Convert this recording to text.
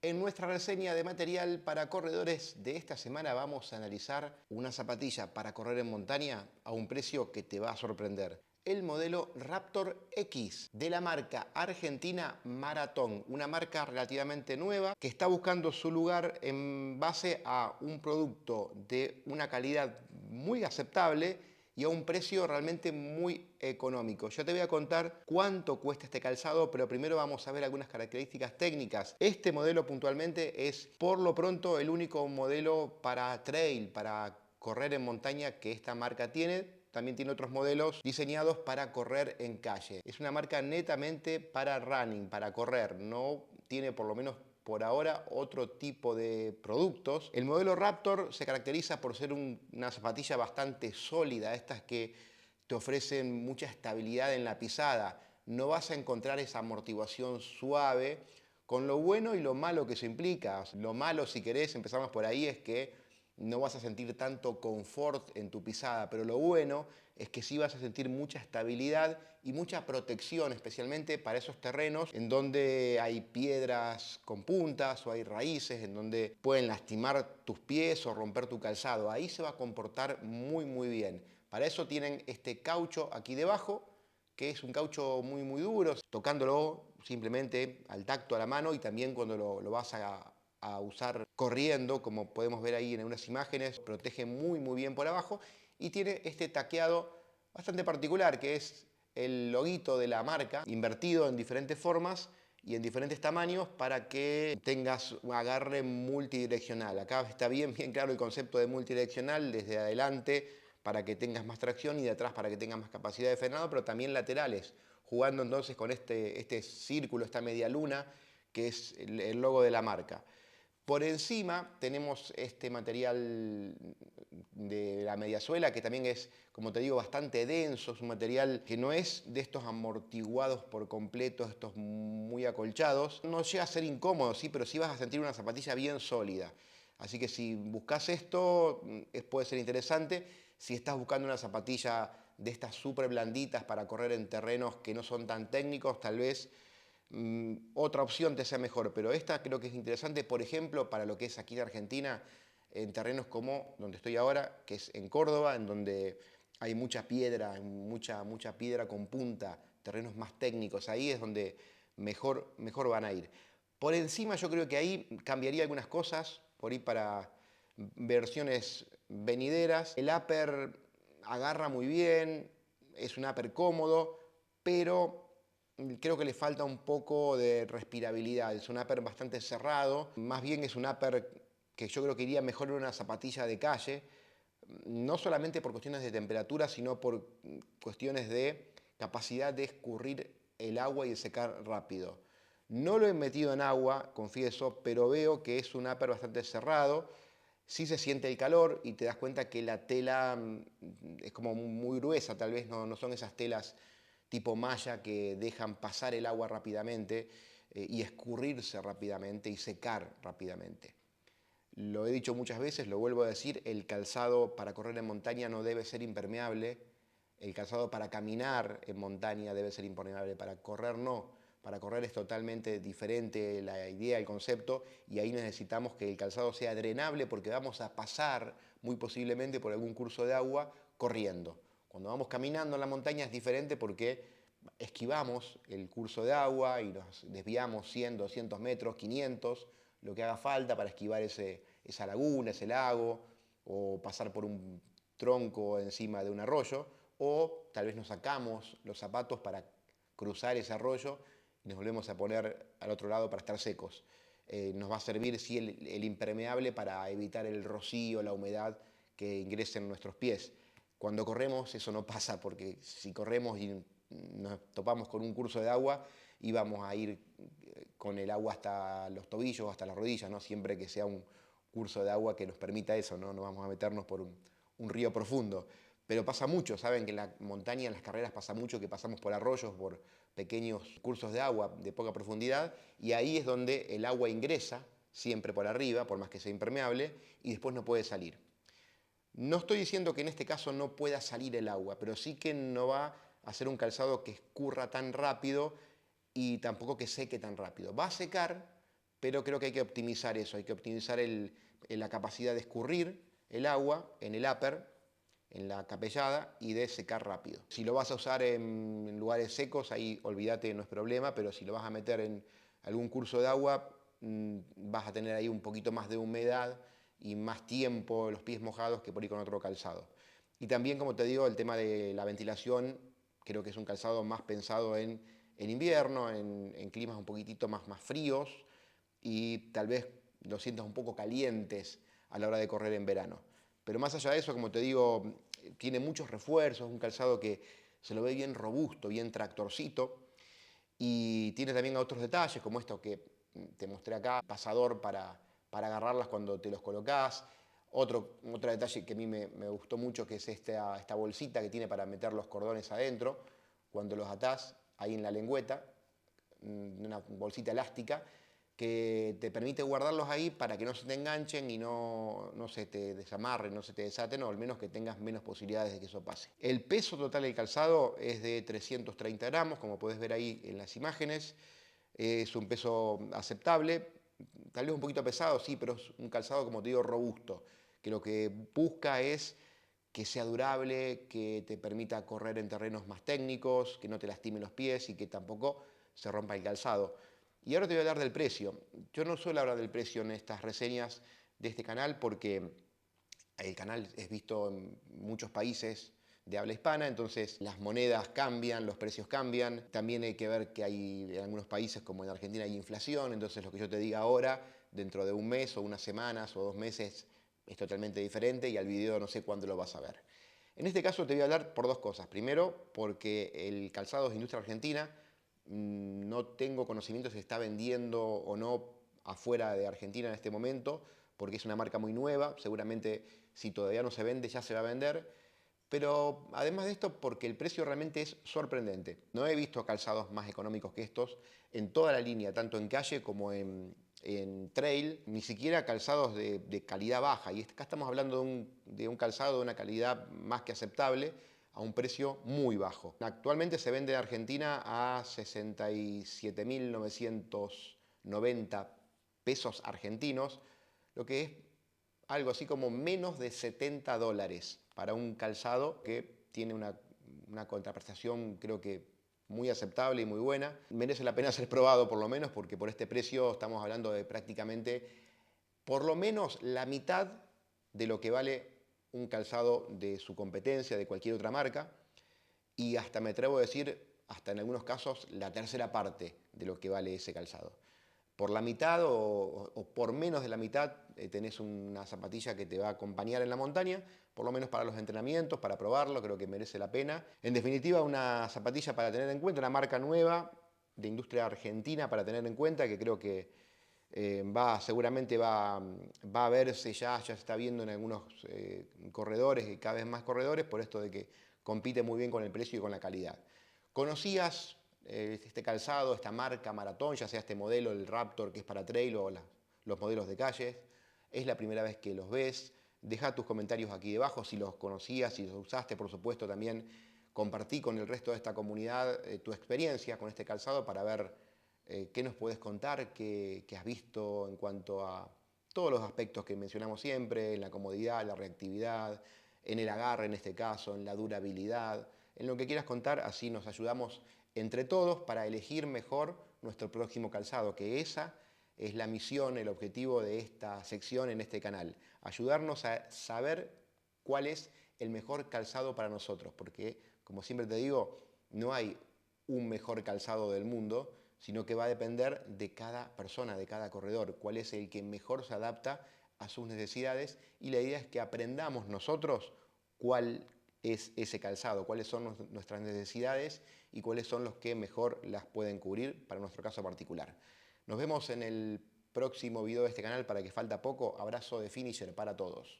En nuestra reseña de material para corredores de esta semana vamos a analizar una zapatilla para correr en montaña a un precio que te va a sorprender. El modelo Raptor X de la marca argentina Marathon, una marca relativamente nueva que está buscando su lugar en base a un producto de una calidad muy aceptable y a un precio realmente muy económico. Yo te voy a contar cuánto cuesta este calzado, pero primero vamos a ver algunas características técnicas. Este modelo puntualmente es por lo pronto el único modelo para trail, para correr en montaña que esta marca tiene. También tiene otros modelos diseñados para correr en calle. Es una marca netamente para running, para correr. No tiene, por lo menos por ahora, otro tipo de productos. El modelo Raptor se caracteriza por ser una zapatilla bastante sólida, estas que te ofrecen mucha estabilidad en la pisada. No vas a encontrar esa amortiguación suave, con lo bueno y lo malo que eso implica. Lo malo, si querés, empezamos por ahí, es que no vas a sentir tanto confort en tu pisada, pero lo bueno es que sí vas a sentir mucha estabilidad y mucha protección, especialmente para esos terrenos en donde hay piedras con puntas o hay raíces, en donde pueden lastimar tus pies o romper tu calzado. Ahí se va a comportar muy bien. Para eso tienen este caucho aquí debajo, que es un caucho muy duro, tocándolo simplemente al tacto, a la mano, y también cuando lo vas a usar corriendo, como podemos ver ahí en unas imágenes, protege muy bien por abajo y tiene este taqueado bastante particular, que es el loguito de la marca invertido en diferentes formas y en diferentes tamaños para que tengas un agarre multidireccional. Acá está bien claro el concepto de multidireccional, desde adelante para que tengas más tracción y de atrás para que tengas más capacidad de frenado, pero también laterales, jugando entonces con este círculo, esta media luna, que es el logo de la marca. Por encima tenemos este material de la mediasuela, que también es, como te digo, bastante denso. Es un material que no es de estos amortiguados por completo, estos muy acolchados. No llega a ser incómodo, sí, pero sí vas a sentir una zapatilla bien sólida. Así que si buscas esto, puede ser interesante. Si estás buscando una zapatilla de estas súper blanditas para correr en terrenos que no son tan técnicos, tal vez otra opción te sea mejor, pero esta creo que es interesante, por ejemplo, para lo que es aquí en Argentina, en terrenos como donde estoy ahora, que es en Córdoba, en donde hay mucha piedra, mucha piedra con punta, terrenos más técnicos, ahí es donde mejor van a ir. Por encima yo creo que ahí cambiaría algunas cosas, por ir para versiones venideras. El upper agarra muy bien, es un upper cómodo, pero creo que le falta un poco de respirabilidad. Es un upper bastante cerrado. Más bien es un upper que yo creo que iría mejor en una zapatilla de calle. No solamente por cuestiones de temperatura, sino por cuestiones de capacidad de escurrir el agua y de secar rápido. No lo he metido en agua, confieso, pero veo que es un upper bastante cerrado. Sí se siente el calor y te das cuenta que la tela es como muy gruesa, tal vez no son esas telas tipo malla que dejan pasar el agua rápidamente y escurrirse rápidamente y secar rápidamente. Lo he dicho muchas veces, lo vuelvo a decir, el calzado para correr en montaña no debe ser impermeable, el calzado para caminar en montaña debe ser impermeable, para correr no. Para correr es totalmente diferente la idea, el concepto, y ahí necesitamos que el calzado sea drenable porque vamos a pasar muy posiblemente por algún curso de agua corriendo. Cuando vamos caminando en la montaña es diferente porque esquivamos el curso de agua y nos desviamos 100, 200 metros, 500, lo que haga falta para esquivar esa laguna, ese lago, o pasar por un tronco encima de un arroyo, o tal vez nos sacamos los zapatos para cruzar ese arroyo y nos volvemos a poner al otro lado para estar secos. Nos va a servir sí, el impermeable para evitar el rocío, la humedad que ingrese en nuestros pies. Cuando corremos eso no pasa, porque si corremos y nos topamos con un curso de agua y vamos a ir con el agua hasta los tobillos, hasta las rodillas, ¿no? Siempre que sea un curso de agua que nos permita eso, no vamos a meternos por un río profundo. Pero pasa mucho, saben que en la montaña, en las carreras pasa mucho que pasamos por arroyos, por pequeños cursos de agua de poca profundidad, y ahí es donde el agua ingresa, siempre por arriba, por más que sea impermeable, y después no puede salir. No estoy diciendo que en este caso no pueda salir el agua, pero sí que no va a ser un calzado que escurra tan rápido y tampoco que seque tan rápido. Va a secar, pero creo que hay que optimizar eso, hay que optimizar la capacidad de escurrir el agua en el upper, en la capellada, y de secar rápido. Si lo vas a usar en lugares secos, ahí olvídate, no es problema, pero si lo vas a meter en algún curso de agua, vas a tener ahí un poquito más de humedad y más tiempo los pies mojados que por ir con otro calzado. Y también, como te digo, el tema de la ventilación, creo que es un calzado más pensado en invierno, en climas un poquitito más fríos, y tal vez los sientas un poco calientes a la hora de correr en verano. Pero más allá de eso, como te digo, tiene muchos refuerzos, un calzado que se lo ve bien robusto, bien tractorcito, y tiene también otros detalles como esto que te mostré acá, pasador para agarrarlas cuando te los colocás. Otro detalle que a mí me gustó mucho, que es esta bolsita que tiene para meter los cordones adentro, cuando los atás ahí en la lengüeta, una bolsita elástica, que te permite guardarlos ahí para que no se te enganchen y no se te desamarren, no se te desaten, o al menos que tengas menos posibilidades de que eso pase. El peso total del calzado es de 330 gramos, como puedes ver ahí en las imágenes. Es un peso aceptable, tal vez un poquito pesado, sí, pero es un calzado, como te digo, robusto, que lo que busca es que sea durable, que te permita correr en terrenos más técnicos, que no te lastimen los pies y que tampoco se rompa el calzado. Y ahora te voy a hablar del precio. Yo no suelo hablar del precio en estas reseñas de este canal porque el canal es visto en muchos países de habla hispana, entonces las monedas cambian, los precios cambian. También hay que ver que hay en algunos países, como en Argentina, hay inflación, entonces lo que yo te diga ahora, dentro de un mes o unas semanas o 2 meses, es totalmente diferente y al video no sé cuándo lo vas a ver. En este caso te voy a hablar por dos cosas. Primero, porque el calzado es industria argentina, no tengo conocimiento si se está vendiendo o no afuera de Argentina en este momento, porque es una marca muy nueva, seguramente si todavía no se vende ya se va a vender, pero además de esto porque el precio realmente es sorprendente. No he visto calzados más económicos que estos en toda la línea, tanto en calle como en trail, ni siquiera calzados de calidad baja, y acá estamos hablando de un calzado de una calidad más que aceptable, a un precio muy bajo. Actualmente se vende en Argentina a 67.990 pesos argentinos, lo que es algo así como menos de $70 para un calzado que tiene una contraprestación, creo que muy aceptable y muy buena. Merece la pena ser probado por lo menos, porque por este precio estamos hablando de prácticamente por lo menos la mitad de lo que vale un calzado de su competencia, de cualquier otra marca, y hasta me atrevo a decir, hasta en algunos casos, la tercera parte de lo que vale ese calzado. Por la mitad o por menos de la mitad tenés una zapatilla que te va a acompañar en la montaña, por lo menos para los entrenamientos, para probarlo, creo que merece la pena. En definitiva, una zapatilla para tener en cuenta, una marca nueva de industria argentina para tener en cuenta, que creo que seguramente va a verse ya se está viendo en algunos corredores, y cada vez más corredores, por esto de que compite muy bien con el precio y con la calidad. ¿Conocías este calzado, esta marca Maratón, ya sea este modelo, el Raptor, que es para trail, o los modelos de calle? ¿Es la primera vez que los ves? Deja tus comentarios aquí debajo si los conocías, si los usaste, por supuesto. También compartí con el resto de esta comunidad tu experiencia con este calzado para ver qué nos puedes contar, qué has visto en cuanto a todos los aspectos que mencionamos siempre, en la comodidad, la reactividad, en el agarre en este caso, en la durabilidad, en lo que quieras contar, así nos ayudamos entre todos para elegir mejor nuestro próximo calzado, que esa es la misión, el objetivo de esta sección en este canal, ayudarnos a saber cuál es el mejor calzado para nosotros, porque como siempre te digo, no hay un mejor calzado del mundo, sino que va a depender de cada persona, de cada corredor, cuál es el que mejor se adapta a sus necesidades, y la idea es que aprendamos nosotros cuál es ese calzado, cuáles son nuestras necesidades y cuáles son los que mejor las pueden cubrir para nuestro caso particular. Nos vemos en el próximo video de este canal, para que falta poco. Abrazo de finisher para todos.